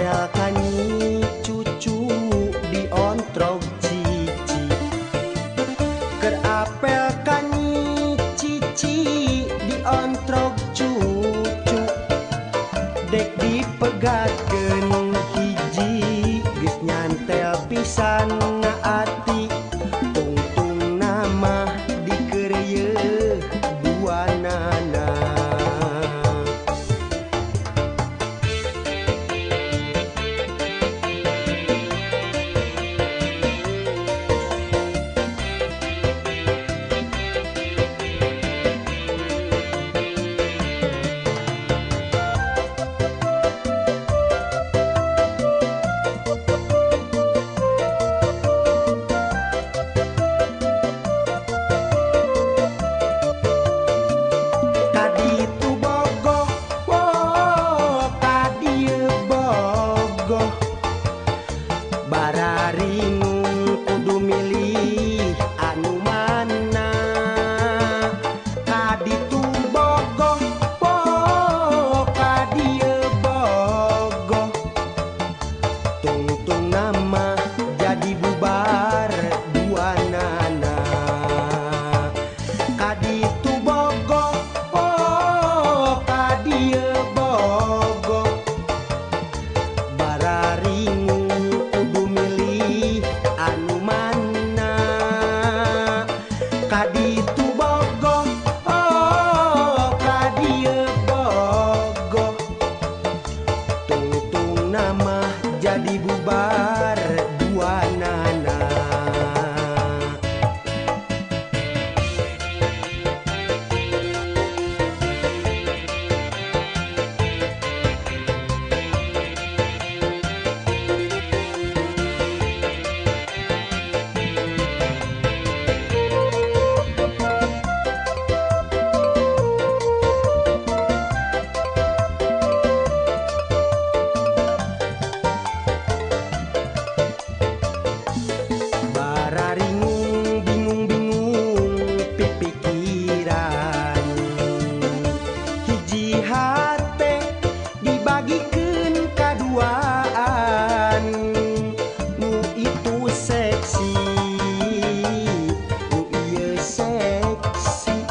apel kanyi cucu diontrog cici ker apel kanyi cici diontrog cucu dek dipegatkeun hiji geus nyantel pisan na ati tungtung nama dikeureuh duanana. Bararingung kudu milih anu mana kaditu bogoh kadieu bogoh tungtung nama jadi bubar duanana kaditu bogoh kadieu bogoh bararingung anu mana kaditu bogoh kadieu bogoh tungtung nama jadi bubar duanana. Dibagikeun kaduaan nu itu seksi nu ieu seksi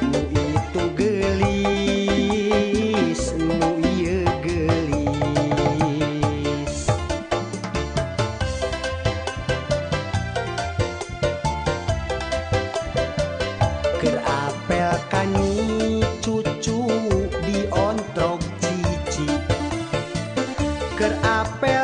nu itu geulis nu ieu geulis keur apel kanyi cucu diontrog ker apel